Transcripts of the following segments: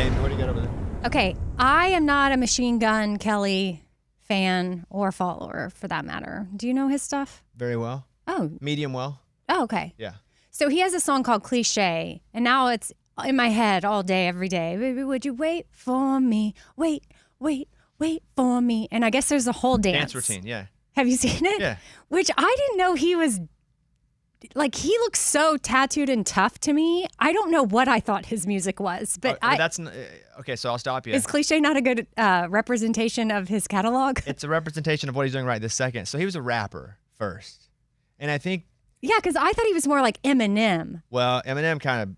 Amy, what do you got over there? Okay, I am not a Machine Gun Kelly fan or follower for that matter. Do you know his stuff? Very well. Oh. Medium well. Oh, okay. Yeah. So he has a song called Cliche, and now it's in my head all day, every day. Baby, would you wait for me? Wait for me. And I guess there's a whole dance routine, yeah. Have you seen it? Yeah. Which I didn't know he was, like, he looks so tattooed and tough to me. I don't know what I thought his music was, but that's okay. So I'll stop you. Is Cliche not a good representation of his catalog? It's a representation of what he's doing right this second. So he was a rapper first, and I think. Yeah, because I thought he was more like Eminem. Well, Eminem kind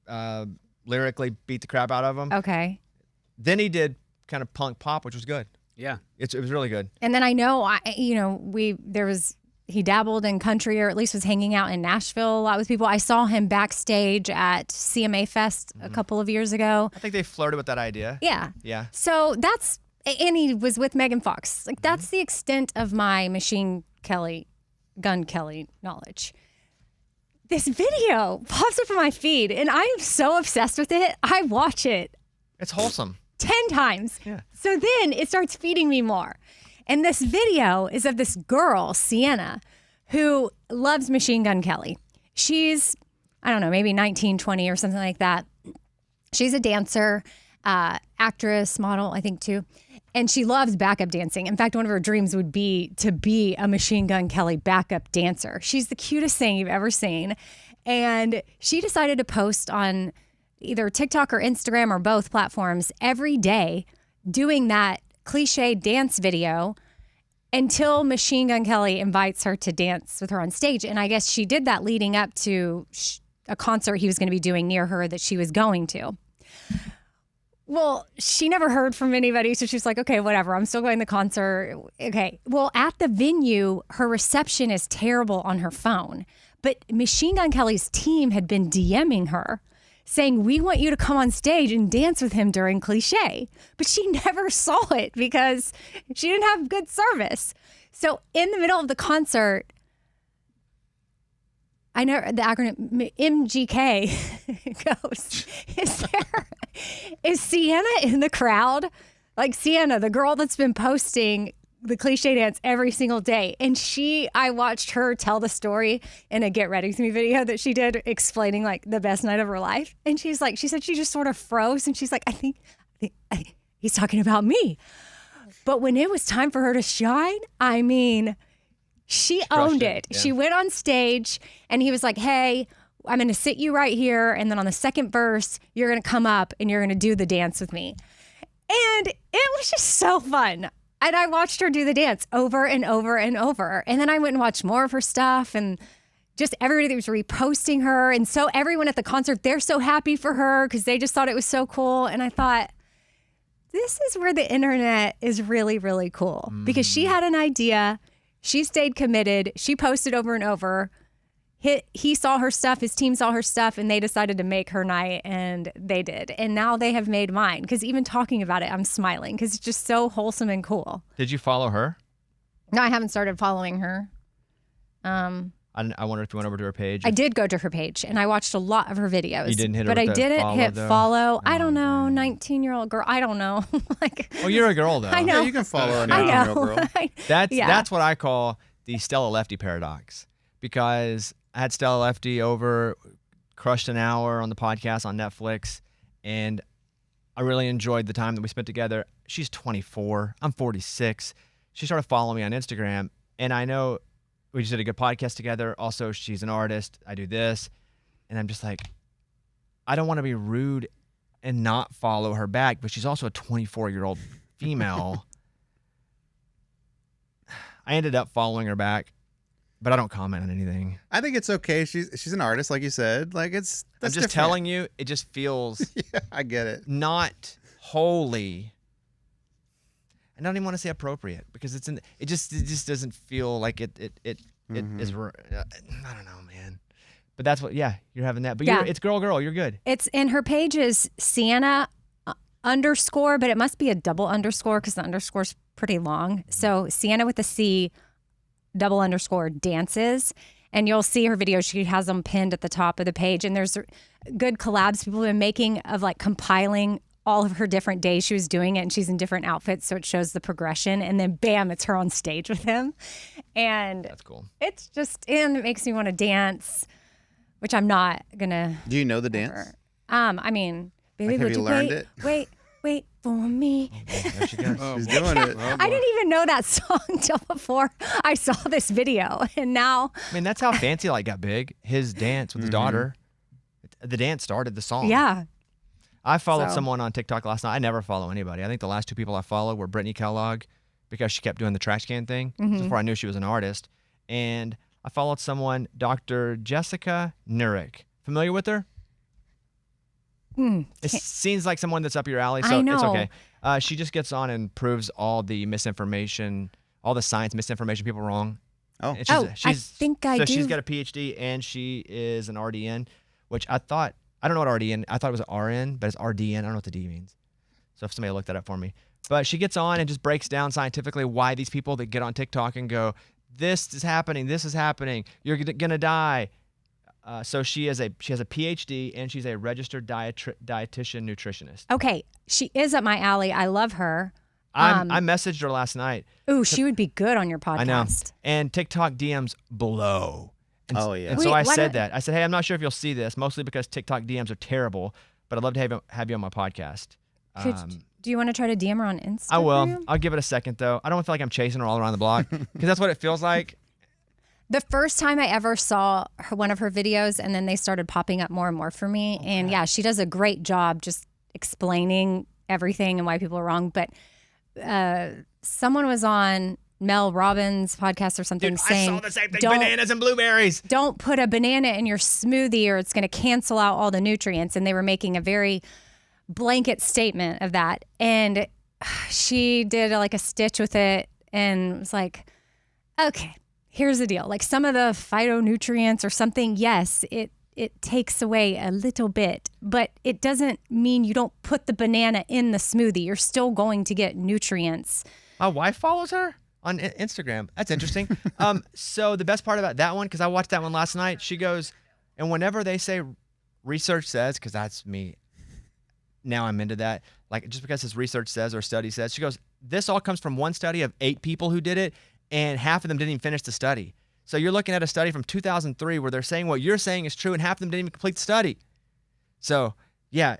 of lyrically beat the crap out of him. Okay. Then he did kind of punk pop, which was good. Yeah, it was really good. And then I know, he dabbled in country, or at least was hanging out in Nashville a lot with people. I saw him backstage at CMA Fest a couple of years ago. I think they flirted with that idea. Yeah. Yeah. So and he was with Megan Fox. Like, that's the extent of my Machine Gun Kelly knowledge. This video pops up on my feed, and I am so obsessed with it. I watch it. It's wholesome. 10 times. Yeah. So then it starts feeding me more. And this video is of this girl, Sienna, who loves Machine Gun Kelly. She's, I don't know, maybe 19, 20 or something like that. She's a dancer, actress, model, I think too. And she loves backup dancing. In fact, one of her dreams would be to be a Machine Gun Kelly backup dancer. She's the cutest thing you've ever seen. And she decided to post on either TikTok or Instagram or both platforms every day doing that Cliche dance video until Machine Gun Kelly invites her to dance with her on stage. And I guess she did that leading up to a concert he was going to be doing near her that she was going to. Well, she never heard from anybody, so she's like, okay, whatever, I'm still going to the concert. Okay. Well, at the venue, her reception is terrible on her phone. But Machine Gun Kelly's team had been DMing her saying, we want you to come on stage and dance with him during Cliche. But she never saw it because she didn't have good service. So in the middle of the concert, I know the acronym MGK goes, is Sienna in the crowd? Like Sienna, the girl that's been posting the Cliche dance every single day. And I watched her tell the story in a Get Ready With Me video that she did explaining like the best night of her life. And she said she just sort of froze and she's like, I think he's talking about me. But when it was time for her to shine, I mean, she owned it. Yeah. She went on stage and he was like, hey, I'm going to sit you right here. And then on the second verse, you're going to come up and you're going to do the dance with me. And it was just so fun. And I watched her do the dance over and over and over. And then I went and watched more of her stuff and just everybody was reposting her. And so everyone at the concert, they're so happy for her because they just thought it was so cool. And I thought, this is where the internet is really, really cool because she had an idea. She stayed committed. She posted over and over. He saw her stuff, his team saw her stuff, and they decided to make her night, and they did. And now they have made mine, because even talking about it, I'm smiling, because it's just so wholesome and cool. Did you follow her? No, I haven't started following her. I wonder if you went over to her page. I did go to her page, and I watched a lot of her videos. You didn't hit her but with I didn't follow, hit though? follow. I don't know, 19-year-old girl. I don't know. Well, you're a girl, though. I know. Yeah, you can follow a I 19-year-old know. girl. That's what I call the Stella Lefty paradox, because I had Stella Lefty over, crushed an hour on the podcast on Netflix, and I really enjoyed the time that we spent together. She's 24. I'm 46. She started following me on Instagram, and I know we just did a good podcast together. Also, she's an artist. I do this, and I'm just like, I don't want to be rude and not follow her back, but she's also a 24-year-old female. I ended up following her back, but I don't comment on anything. I think it's okay. She's an artist, like you said. Like I'm just telling you, it just feels yeah, I get it. Not wholly. I don't even want to say appropriate because it just doesn't feel like it is. I don't know, man. But that's what. Yeah, you're having that. But yeah. It's girl. You're good. It's in her page is Sienna _, but it must be a double underscore because the underscore's pretty long. So Sienna with a C _dances. And you'll see her videos. She has them pinned at the top of the page. And there's good collabs people have been making of like compiling all of her different days she was doing it, and she's in different outfits, so it shows the progression. And then bam, it's her on stage with him. And That's cool. it's just, and it makes me want to dance, which I'm not gonna. Do you know the dance? ever. I mean, baby, Like, have would you you learned wait, it? wait for me. There she goes. She's doing it. I didn't even know that song till before I saw this video, and now, I mean, that's how Fancy Light got big. His dance with his daughter. The dance started the song. yeah. I followed So- someone on TikTok last night. I never follow anybody. I think the last 2 people I followed were Brittany Kellogg because she kept doing the trash can thing. This is before I knew she was an artist. And I followed someone, Dr. Jessica Nurick. Familiar with her? It seems like someone that's up your alley, so I know. it's okay. She just gets on and proves all the misinformation, all the science misinformation people wrong. Oh. And I think I so do. she's got a PhD and she is an RDN, which I thought, I don't know what RDN, I thought it was an RN, but it's RDN. I don't know what the D means. So if somebody looked that up for me. But she gets on and just breaks down scientifically why these people that get on TikTok and go, this is happening, you're gonna die. So she has a PhD and she's a registered dietitian nutritionist. Okay, she is up my alley. I love her. I messaged her last night. Ooh, she would be good on your podcast. I know. And TikTok DMs blow. And, Oh, yeah. And Wait, so I why said don't- that. I said, hey, I'm not sure if you'll see this, mostly because TikTok DMs are terrible, but I'd love to have you on my podcast. Do you want to try to DM her on Instagram? I will. I'll give it a second, though. I don't feel like I'm chasing her all around the block because that's what it feels like. The first time I ever saw one of her videos, and then they started popping up more and more for me. And yeah, she does a great job just explaining everything and why people are wrong. But someone was on Mel Robbins' podcast or something saying, I saw the same thing, bananas and blueberries. don't put a banana in your smoothie or it's going to cancel out all the nutrients. And they were making a very blanket statement of that. And she did like a stitch with it and was like, okay, here's the deal. Like some of the phytonutrients or something, yes, it takes away a little bit, but it doesn't mean you don't put the banana in the smoothie. You're still going to get nutrients. My wife follows her on Instagram. That's interesting. So the best part about that one, because I watched that one last night, she goes, and whenever they say research says, because that's me, now I'm into that, like just because his research says or study says, she goes, this all comes from one study of 8 people who did it, and half of them didn't even finish the study. So you're looking at a study from 2003 where they're saying what you're saying is true, and half of them didn't even complete the study. So, yeah,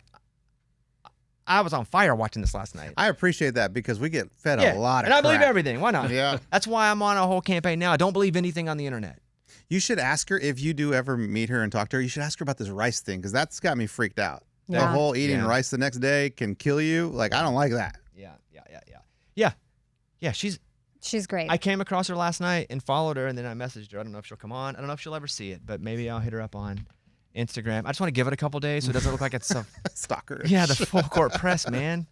I was on fire watching this last night. I appreciate that because we get fed Yeah, a lot of and I believe crap. everything. Why not? Yeah. That's why I'm on a whole campaign now. I don't believe anything on the internet. You should ask her, if you do ever meet her and talk to her, you should ask her about this rice thing because that's got me freaked out. The Yeah. whole eating Yeah. rice the next day can kill you. Like, I don't like that. Yeah, She's great. I came across her last night and followed her, and then I messaged her. I don't know if she'll come on. I don't know if she'll ever see it, but maybe I'll hit her up on Instagram. I just want to give it a couple days so it doesn't look like it's a Stalker. yeah, the full court press, man.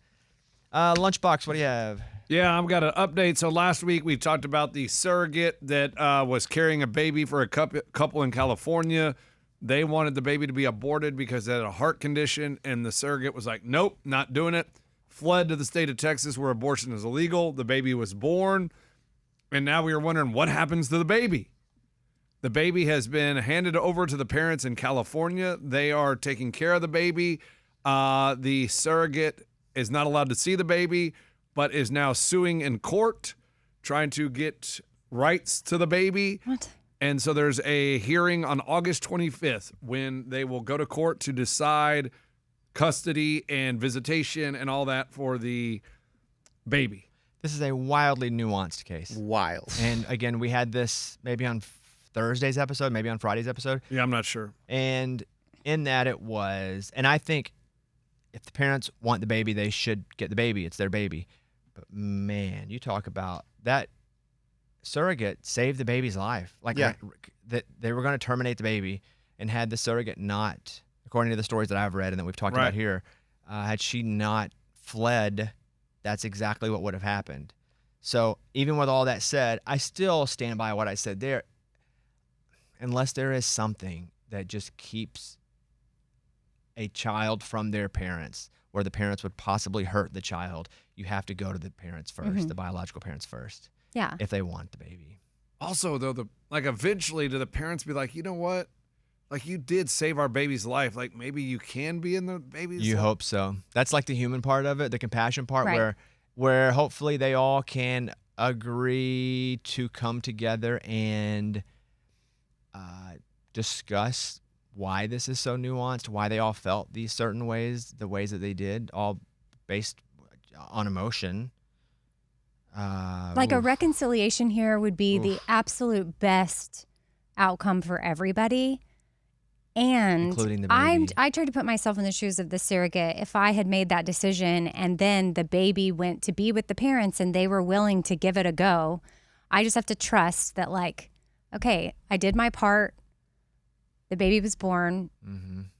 Lunchbox, what do you have? Yeah, I've got an update. So last week we talked about the surrogate that was carrying a baby for a couple in California. They wanted the baby to be aborted because they had a heart condition, and the surrogate was like, nope, not doing it. Fled to the state of Texas where abortion is illegal. The baby was born, and now we are wondering what happens to the baby. The baby has been handed over to the parents in California. They are taking care of the baby. The surrogate is not allowed to see the baby, but is now suing in court, trying to get rights to the baby. What? And so there's a hearing on August 25th when they will go to court to decide custody and visitation and all that for the baby. This is a wildly nuanced case. Wild. And again, we had this maybe on Thursday's episode, maybe on Friday's episode. Yeah, I'm not sure. And in that it was, and I think if the parents want the baby, they should get the baby. It's their baby. But man, you talk about that surrogate saved the baby's life. Like Yeah. that they were going to terminate the baby, and had the surrogate not, according to the stories that I've read and that we've talked Right. about here, had she not fled, that's exactly what would have happened. So even with all that said, I still stand by what I said there. Unless there is something that just keeps a child from their parents, where the parents would possibly hurt the child, you have to go to the parents first, the biological parents first, Yeah. if they want the baby. Also, though, eventually, do the parents be like, you know what? Like, you did save our baby's life. Like, maybe you can be in the baby's You life. hope so. That's like the human part of it, the compassion part, Right. where hopefully they all can agree to come together and discuss why this is so nuanced, why they all felt these certain ways, the ways that they did, all based on emotion. Like a Oof. reconciliation here would be the absolute best outcome for everybody. And Including the baby. I tried to put myself in the shoes of the surrogate. If I had made that decision and then the baby went to be with the parents and they were willing to give it a go, I just have to trust that, like, okay, I did my part. The baby was born,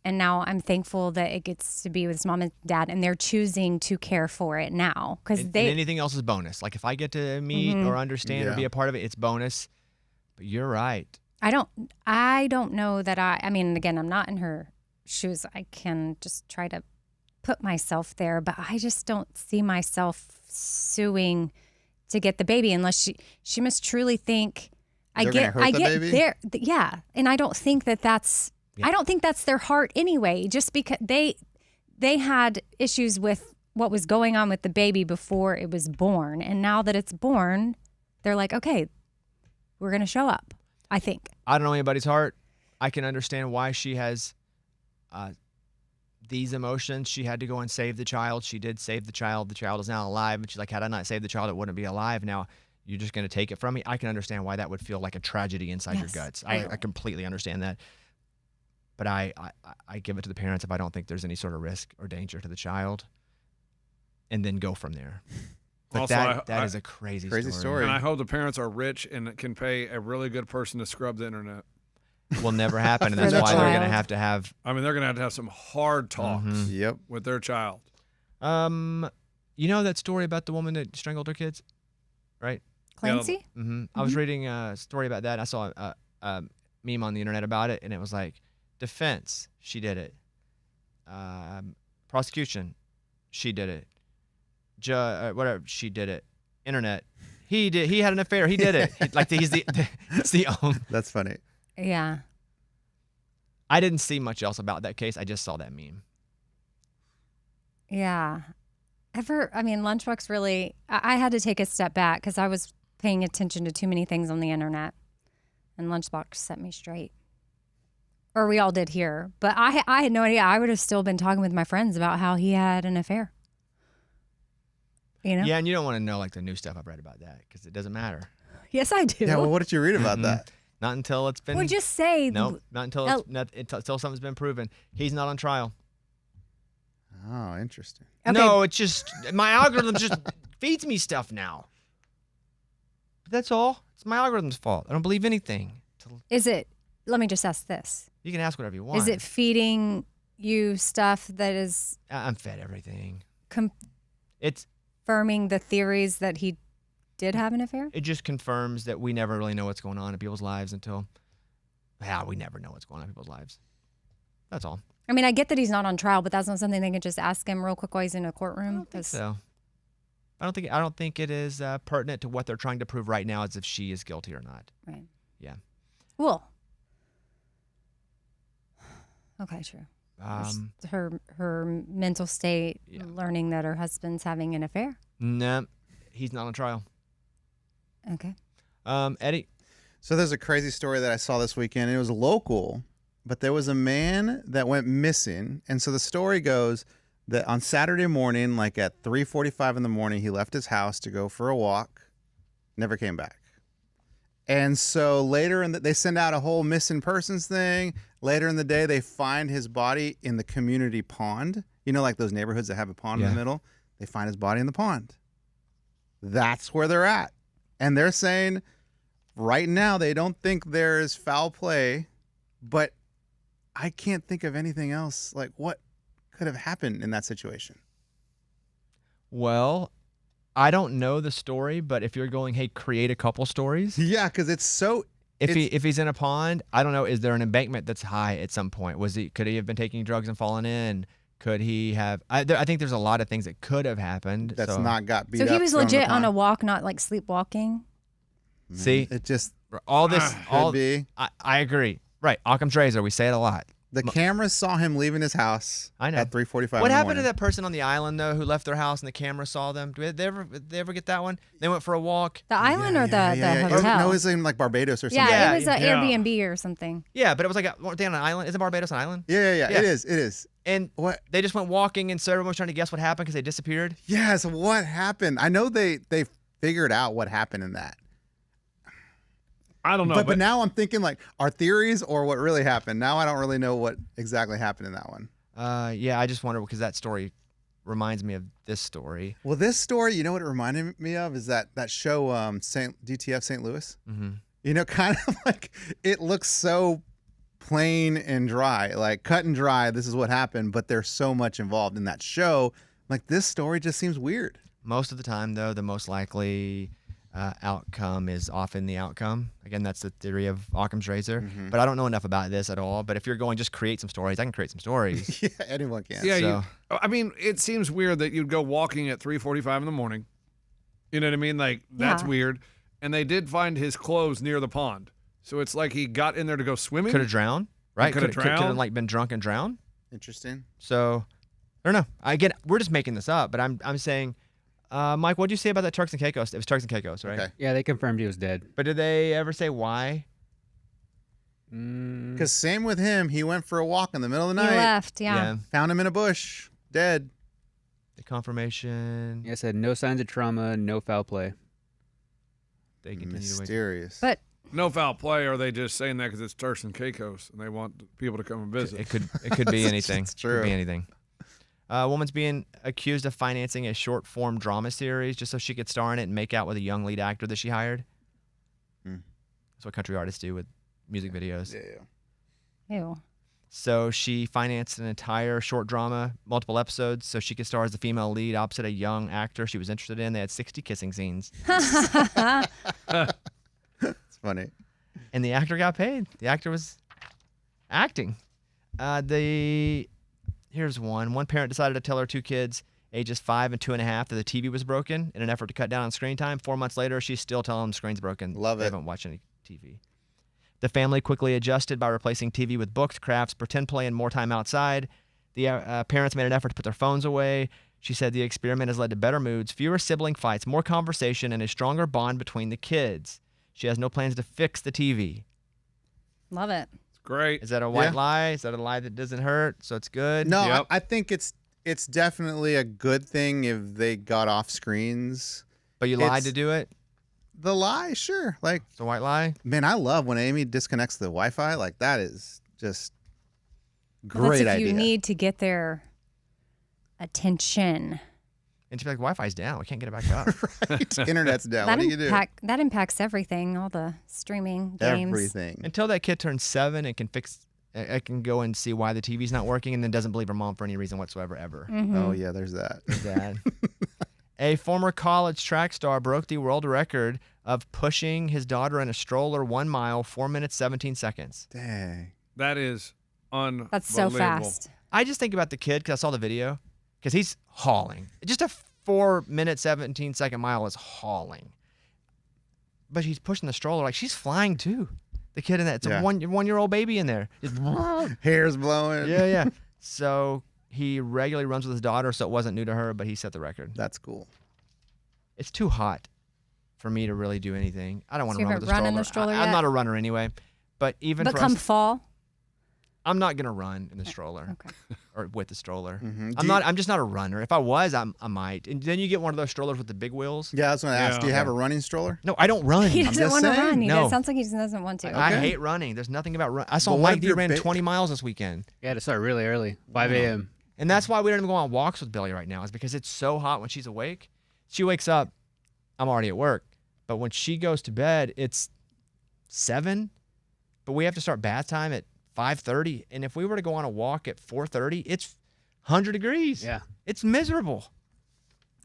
and now I'm thankful that it gets to be with its mom and dad, and they're choosing to care for it now because And anything else is bonus. Like if I get to meet or understand or be a part of it, it's bonus. But you're right. I don't know that I mean, again, I'm not in her shoes. I can just try to put myself there, but I just don't see myself suing to get the baby unless she must truly think I get baby? there. Yeah. And I don't think that's I don't think that's their heart anyway, just because they had issues with what was going on with the baby before it was born. And now that it's born, they're like, okay, we're going to show up. I think. I don't know anybody's heart. I can understand why she has these emotions. She had to go and save the child. She did save the child. The child is now alive. And she's like, had I not saved the child, it wouldn't be alive. Now you're just going to take it from me. I can understand why that would feel like a tragedy inside your guts. I completely understand that. But I give it to the parents if I don't think there's any sort of risk or danger to the child, and then go from there. But Also, that is a crazy story. And I hope the parents are rich and can pay a really good person to scrub the internet. Will never happen, and For that's the why they're going to child. have. I mean, they're going to have some hard talks Yep. with their child. You know that story about the woman that strangled her kids, right? Clancy? I was reading a story about that. I saw a meme on the internet about it, and it was like, defense, she did it. Prosecution, she did it. Whatever, she did it. Internet, he did. He had an affair. He did it. It's the That's funny. Yeah. I didn't see much else about that case. I just saw that meme. Yeah. Lunchbox really, I had to take a step back because I was paying attention to too many things on the internet, and Lunchbox set me straight. Or we all did here. But I had no idea. I would have still been talking with my friends about how he had an affair. You know? Yeah, and you don't want to know like the new stuff I've read about that because it doesn't matter. Yes, I do. Yeah, well, what did you read about that? Not until it's been. Well, just say. No, not until until something's been proven. He's not on trial. Oh, interesting. Okay. No, it's just my algorithm just feeds me stuff now. But that's all. It's my algorithm's fault. I don't believe anything. Is it, let me just ask this. You can ask whatever you want. Is it feeding you stuff that is I'm fed everything. confirming It's the theories that he did have an affair? it just confirms that we never really know what's going on in people's lives until we never know what's going on in people's lives. That's all. I mean, I get that he's not on trial, but that's not something they can just ask him real quick while he's in a courtroom. I don't think so. I don't think it is pertinent to what they're trying to prove right now as if she is guilty or not. Right. Yeah. Well. Okay, true. Her mental state, Yeah. learning that her husband's having an affair. No, he's not on trial. Okay. Eddie. So there's a crazy story that I saw this weekend. It was local, but there was a man that went missing. And so the story goes that on Saturday morning, like at 3:45 in the morning, he left his house to go for a walk, never came back. And so later they send out a whole missing persons thing. Later in the day, they find his body in the community pond. You know, like those neighborhoods that have a pond in the middle? They find his body in the pond. That's where they're at. And they're saying right now they don't think there is foul play, but I can't think of anything else. Like, what could have happened in that situation? Well, I don't know the story, but if you're going, hey, create a couple stories. Yeah, because it's so... If he's in a pond, I don't know. Is there an embankment that's high at some point? Could he have been taking drugs and fallen in? Could he have? I think there's a lot of things that could have happened. That's not got beat So up. he was thrown in the legit on pond. a walk, not like sleepwalking. See, It just... All this, Could be. I agree. Right, Occam's razor. We say it a lot. The cameras saw him leaving his house. I know. At 3:45. What happened to that person on the island though, who left their house and the camera saw them? Did they ever get that one? They went for a walk. The island or the Or, hotel? no, it was in like Barbados or something. Yeah, it was an Yeah. Airbnb or something. Yeah, but it was like weren't they on an island? Isn't Barbados an island? Yeah. It is. And What? they just went walking, and so everyone was trying to guess what happened because they disappeared. Yes, what happened? I know they figured out what happened in that. I don't know. But now I'm thinking like our theories or what really happened. Now I don't really know what exactly happened in that one. Yeah, I just wonder because that story reminds me of this story. Well, this story, you know what it reminded me of is that show DTF St. Louis. Mm-hmm. You know, kind of like it looks so plain and dry, like cut and dry. This is what happened, but there's so much involved in that show. Like this story just seems weird. Most of the time, though, the most likely outcome is often the outcome. Again, that's the theory of Occam's razor. Mm-hmm. But I don't know enough about this at all. But if you're going just create some stories, I can create some stories. Yeah, anyone can. Yeah, So- I mean, it seems weird that you'd go walking at 3:45 in the morning. You know what I mean? Like that's Yeah. weird. And they did find his clothes near the pond, so it's like he got in there to go swimming. Could have drowned, right? could have Could have drowned. like been drunk and drowned. Interesting. So I don't know. Again, we're just making this up. But I'm saying, Mike, what did you say about that Turks and Caicos? It was Turks and Caicos, right? Okay. Yeah, they confirmed he was dead. But did they ever say why? Because same with him, he went for a walk in the middle of the He night, left, yeah. found him in a bush, dead. The confirmation. Yeah, said no signs of trauma, no foul play. They continue to wait. Mysterious. But No foul play, or are they just saying that because it's Turks and Caicos and they want people to come and visit? It could be anything. It's Could true. be anything. A woman's being accused of financing a short-form drama series just so she could star in it and make out with a young lead actor that she hired. That's what country artists do with music videos. Yeah. ew. So she financed an entire short drama, multiple episodes, so she could star as the female lead opposite a young actor she was interested in. They had 60 kissing scenes, It's funny. and the actor got paid. The actor was acting. Here's one. One parent decided to tell her two kids, ages 5 and 2.5, that the TV was broken in an effort to cut down on screen time. 4 months later, she's still telling them the screen's broken. Love They it. haven't watched any TV. The family quickly adjusted by replacing TV with books, crafts, pretend play, and more time outside. The parents made an effort to put their phones away. She said the experiment has led to better moods, fewer sibling fights, more conversation, and a stronger bond between the kids. She has no plans to fix the TV. Love it. It's great. Is that a white Yeah. lie? Is that a lie that doesn't hurt? So it's good? No, Yep. I think it's definitely a good thing if they got off screens. But you lied It's- to do it? The lie, sure. Like, It's a white lie? man, I love when Amy disconnects the Wi-Fi. Like, that is just Well, great that's if idea. you need to get their attention. And she'd be like, Wi-Fi's down. We can't get it back up. Right? Internet's down. That What do you do? that impacts everything, all the streaming games. Everything. Until that kid turns 7 and can fix, I can go and see why the TV's not working and then doesn't believe her mom for any reason whatsoever ever. Mm-hmm. Oh yeah, there's that. Dad. A former college track star broke the world record of pushing his daughter in a stroller 1 mile, 4 minutes, 17 seconds. Dang. That is unbelievable. That's so fast. I just think about the kid because I saw the video because he's hauling. Just a 4 minute, 17-second mile is hauling. But he's pushing the stroller like she's flying too. The kid in that, it's Yeah. a one-year-old baby in there. Just, Hair's blowing. yeah. So he regularly runs with his daughter, so it wasn't new to her, but he set the record. That's cool. It's too hot for me to really do anything. I don't want So to you run with haven't the run in stroller. the stroller I'm yet? not a runner anyway. But even But for come us, fall. I'm not gonna run in the stroller Okay. or with the stroller. Mhm. I'm not. I'm just not a runner. If I was, I might. And then you get one of those strollers with the big wheels. Yeah, I was going to ask. Yeah. Do you have a running stroller? No, I don't run. He I'm doesn't just want to saying. run. No. It sounds like he just doesn't want to. I Okay. hate running. There's nothing about run. I saw But what Mike if D you're ran big- 20 miles this weekend, You had to start really early, 5 a.m. and that's why we don't even go on walks with Billy right now. Is because it's so hot when she's awake. She wakes up, I'm already at work, but when she goes to bed, it's 7. But we have to start bath time at 5:30, and if we were to go on a walk at 4:30, it's 100 degrees. Yeah. It's miserable.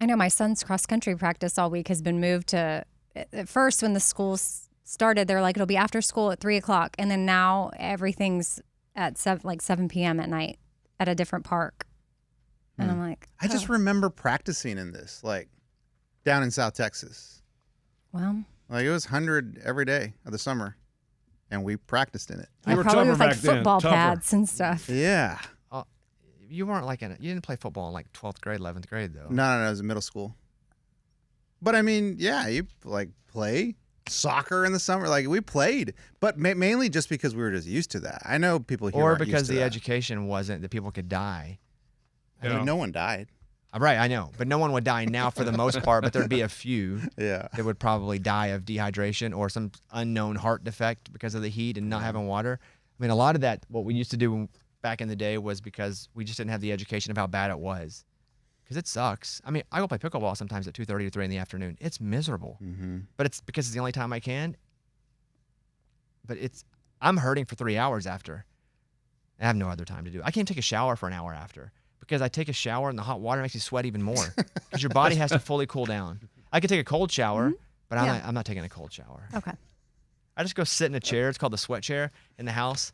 I know my son's cross country practice all week has been moved to. At first, when the schools started, they're like it'll be after school at 3:00, and then now everything's at 7 p.m. at night at a different park. And I'm like, I just oh, remember practicing in this, like down in South Texas. well, Like it was 100 every day of the summer, and we practiced in it. You were probably tougher with like back then, football tougher. pads and stuff. Yeah. You weren't like you didn't play football in like 12th grade, 11th grade though. No, it was in middle school. But I mean, yeah, you like play soccer in the summer. Like we played, but mainly just because we were just used to that. I know people here Or aren't because used to the that. education wasn't that people could die. I mean, no one died. Right, I know. But no one would die now for the most part, but there'd be a few Yeah. that would probably die of dehydration or some unknown heart defect because of the heat and not having water. I mean, a lot of that, what we used to do back in the day was because we just didn't have the education of how bad it was. Because it sucks. I mean, I go play pickleball sometimes at 2:30 to 3 in the afternoon. It's miserable. Mm-hmm. But it's because it's the only time I can. But I'm hurting for 3 hours after. I have no other time to do it. I can't take a shower for an hour after because I take a shower and the hot water makes you sweat even more because your body has to fully cool down. I could take a cold shower, but I'm not taking a cold shower. Okay. I just go sit in a chair. It's called the sweat chair in the house.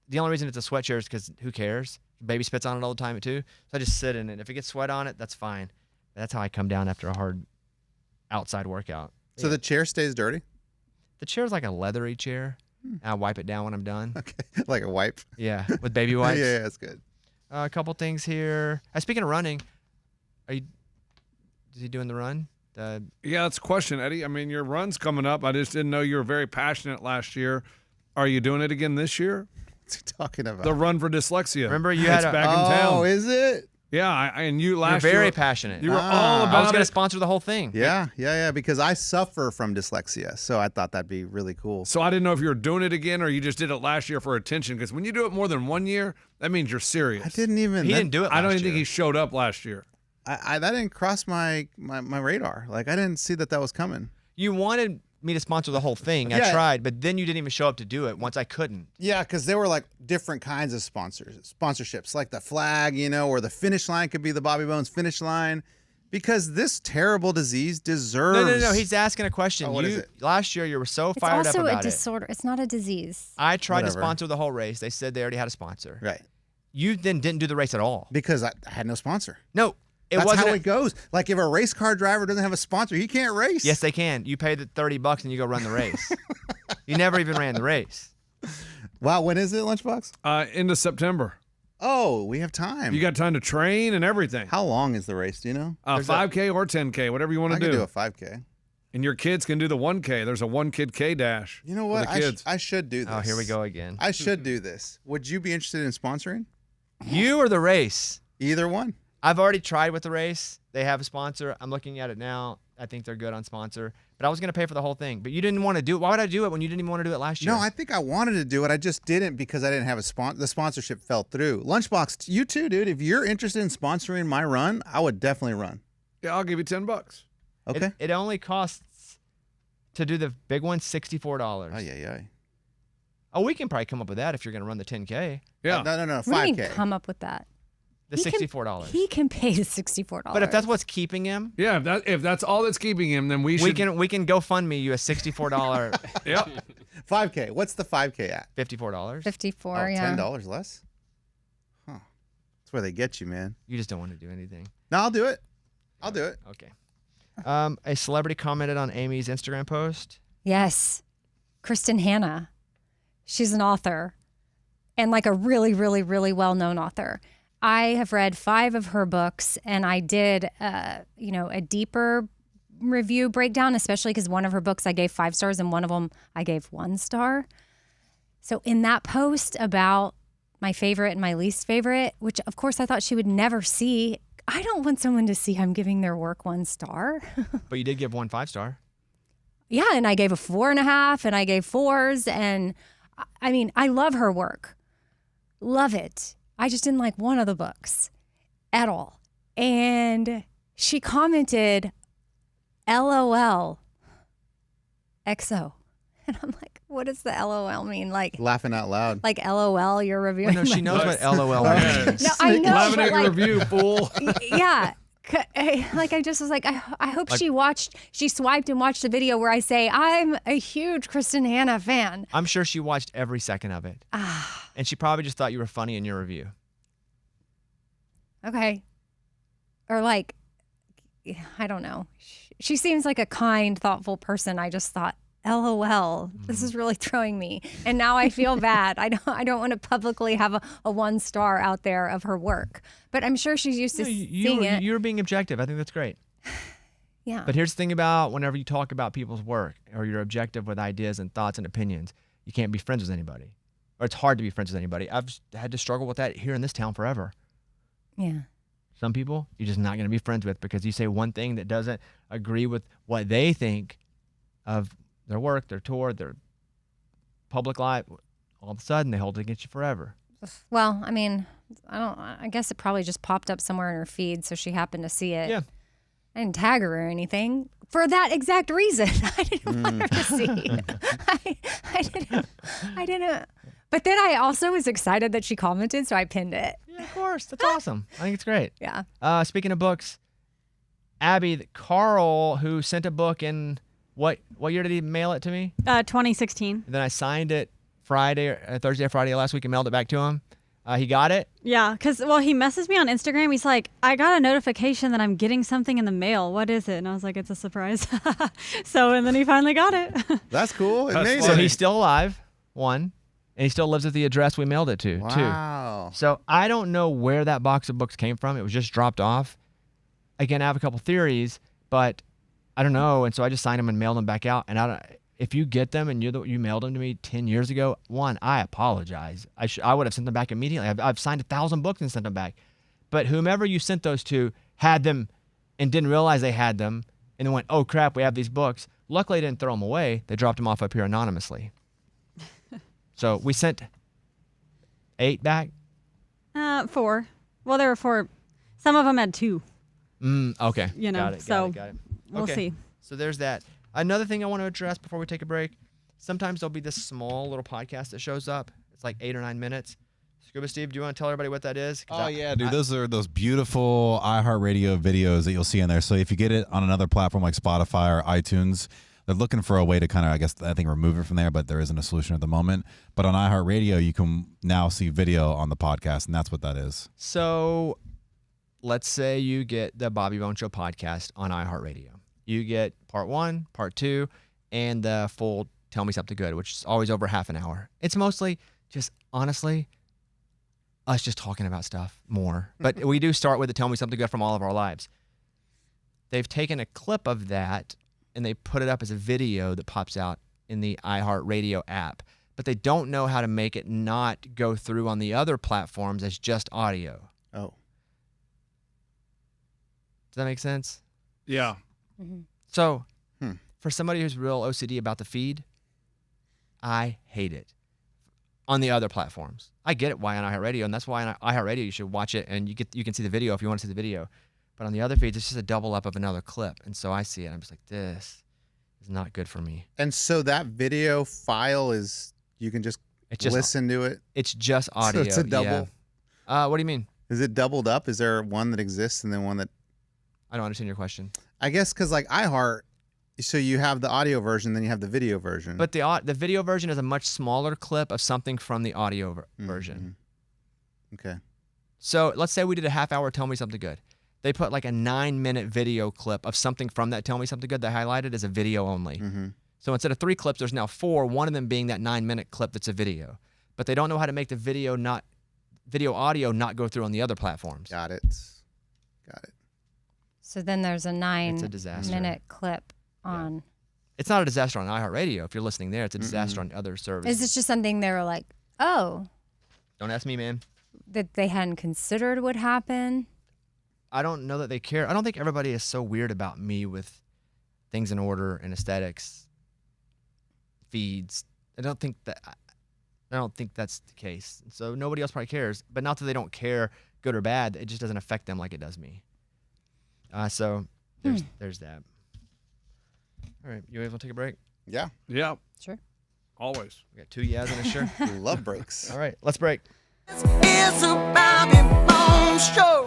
The only reason it's a sweat chair is because who cares? Baby spits on it all the time too. So I just sit in it. If it gets sweat on it, that's fine. That's how I come down after a hard outside workout. So the chair stays dirty? The chair's like a leathery chair. And I wipe it down when I'm done. Okay. Like a wipe? Yeah, with baby wipes. Yeah, that's good. A couple things here. Speaking of running, is he doing the run? Yeah, that's a question, Eddie. I mean, your run's coming up. I just didn't know you were very passionate last year. Are you doing it again this year? What's he talking about? The run for dyslexia. Remember you had it's a- back in town. Oh, is it? Yeah, and you You're last year. very passionate. You were all I was about going to it. sponsor the whole thing. Yeah, because I suffer from dyslexia, so I thought that'd be really cool. So I didn't know if you were doing it again or you just did it last year for attention. Because when you do it more than 1 year, that means you're serious. I didn't even. He didn't do it I don't last even think year. he showed up last year. That didn't cross my radar. Like I didn't see that was coming. You wanted me to sponsor the whole thing. I Yeah. tried, but then you didn't even show up to do it once I couldn't. Yeah, because there were like different kinds of sponsorships, like the flag, or the finish line could be the Bobby Bones finish line, because this terrible disease deserves. No. He's asking a question. Oh, what is it? Last year you were so It's fired up also a about it. disorder. It's not a disease. I tried to Whatever. sponsor the whole race. They said they already had a sponsor. Right, You then didn't do the race at all. because I had no sponsor. No, it That's wasn't. how it goes. Like if a race car driver doesn't have a sponsor, he can't race. Yes, they can. You pay the $30 and you go run the race. You never even ran the race. Wow, when is it, Lunchbox? Into September. Oh, we have time. You got time to train and everything. How long is the race? Do you know? 5K or 10K, whatever you want I to could do. do a 5K. And your kids can do the 1K. There's a 1 K dash. You know for what? the kids. I should do this. Oh, here we go again. I should do this. Would you be interested in sponsoring? You or the race? Either one. I've already tried with the race. They have a sponsor. I'm looking at it now. I think they're good on sponsor. But I was going to pay for the whole thing. But you didn't want to do it. Why would I do it when you didn't even want to do it last year? No, I think I wanted to do it. I just didn't because I didn't have the sponsorship fell through. Lunchbox, you too, dude. If you're interested in sponsoring my run, I would definitely run. Yeah, I'll give you $10. Okay. It only costs to do the big one $64. Oh, yeah. Oh, we can probably come up with that if you're going to run the 10K. Yeah. No, What do you mean 5K. come up with that? The He can- $64. He can pay the $64. But if that's what's keeping him, Yeah, if that's all that's keeping him, then we should. we can GoFundMe you a $64, Yep. 5K. What's the 5K at? $54. 54, Oh, yeah. $10 less? Huh. That's where they get you, man. You just don't want to do anything. No, I'll do it. I'll do it. Okay. A celebrity commented on Amy's Instagram post. Yes. Kristen Hannah. She's an author and like a really, really, really well-known author. I have read 5 of her books and I did, a deeper review breakdown, especially because one of her books I gave 5 stars and one of them I gave 1 star. So in that post about my favorite and my least favorite, which of course I thought she would never see, I don't want someone to see I'm giving their work 1 star. But you did give one 5-star. Yeah, and I gave a 4.5 and I gave 4s. And I mean, I love her work. Love it. I just didn't like one of the books at all. And she commented, LOL, XO. And I'm like, what does the LOL mean? Like Laughing out loud. LOL, you're reviewing. No, she my knows books. what LOL Yeah. means. No, I know. Laughing but at your like, review, fool. yeah. I just was like, I hope she swiped and watched the video where I say, I'm a huge Kristen Hannah fan. I'm sure she watched every second of it. And she probably just thought you were funny in your review. Okay. Or like, I don't know. She seems like a kind, thoughtful person. I just thought, LOL, this is really throwing me. And now I feel bad. I don't want to publicly have a 1 star out there of her work. But I'm sure she's used to seeing it. You're being objective. I think that's great. Yeah. But here's the thing about whenever you talk about people's work or you're objective with ideas and thoughts and opinions, you can't be friends with anybody. Or it's hard to be friends with anybody. I've had to struggle with that here in this town forever. Yeah. Some people you're just not going to be friends with because you say one thing that doesn't agree with what they think of their work, their tour, their public life. All of a sudden, they hold it against you forever. Well, I mean, I guess it probably just popped up somewhere in her feed, so she happened to see it. Yeah. I didn't tag her or anything for that exact reason. I didn't want her to see. I didn't. But then I also was excited that she commented, so I pinned it. Yeah, of course. That's awesome. I think it's great. Yeah. Speaking of books, Abby, Carl, who sent a book in what year did he mail it to me? 2016. And then I signed it Thursday or Friday last week and mailed it back to him. He got it. Yeah, because, he messaged me on Instagram. He's like, I got a notification that I'm getting something in the mail. What is it? And I was like, it's a surprise. And then he finally got it. That's cool. It That's made So it. he's still alive, one, and he still lives at the address we mailed it to, Wow. two. So I don't know where that box of books came from. It was just dropped off. Again, I have a couple theories, but I don't know. And so I just signed them and mailed them back out. And if you get them and you mailed them to me 10 years ago, one, I apologize. I would have sent them back immediately. I've signed 1,000 books and sent them back. But whomever you sent those to had them and didn't realize they had them and then went, oh, crap, we have these books. Luckily, they didn't throw them away. They dropped them off up here anonymously. So we sent 8 back. 4. Well, there were 4. Some of them had 2. Okay. Got it. We'll see. So there's that. Another thing I want to address before we take a break. Sometimes there'll be this small little podcast that shows up. It's like 8 or 9 minutes. Scuba Steve, do you want to tell everybody what that is? Yeah, dude. Those are those beautiful iHeartRadio videos that you'll see in there. So if you get it on another platform like Spotify or iTunes, they're looking for a way to kind of, I think, remove it from there, but there isn't a solution at the moment. But on iHeartRadio, you can now see video on the podcast, and that's what that is. So let's say you get the Bobby Bone Show podcast on iHeartRadio. You get part 1, part 2, and the full Tell Me Something Good, which is always over half an hour. It's mostly just, honestly, us just talking about stuff more. But we do start with the Tell Me Something Good from all of our lives. They've taken a clip of that, and they put it up as a video that pops out in the iHeartRadio app. But they don't know how to make it not go through on the other platforms as just audio. Oh. Does that make sense? Yeah. So, for somebody who's real OCD about the feed, I hate it. On the other platforms, I get it why on iHeartRadio, and that's why on iHeartRadio you should watch it and you can see the video if you want to see the video. But on the other feeds, it's just a double up of another clip, and so I see it. I'm just like, this is not good for me. And so that video file you can just listen to it? It's just audio. So it's a double? Yeah. What do you mean? Is it doubled up? Is there one that exists and then one that... I don't understand your question. I guess because like iHeart, so you have the audio version, then you have the video version. But the video version is a much smaller clip of something from the audio version. Okay. So let's say we did a half-hour Tell Me Something Good. They put like a 9-minute video clip of something from that Tell Me Something Good that highlighted as a video only. So instead of 3 clips, there's now 4, one of them being that 9-minute clip that's a video. But they don't know how to make the video audio not go through on the other platforms. Got it. So then there's a It's a disaster. 9-minute clip on. It's not a disaster on iHeartRadio. If you're listening there, it's a disaster on other services. Is this just something they were like, oh, Don't ask me, man. that they hadn't considered would happen? I don't know that they care. I don't think everybody is so weird about me with things in order and aesthetics, feeds. I don't think that's the case. So nobody else probably cares. But not that they don't care, good or bad. It just doesn't affect them like it does me. So there's that. All right, you guys want to take a break? Yeah. Yeah. Sure. Always. We got 2 yeahs and a sure. Love breaks. All right, let's break. It's a Bobby Bone Show.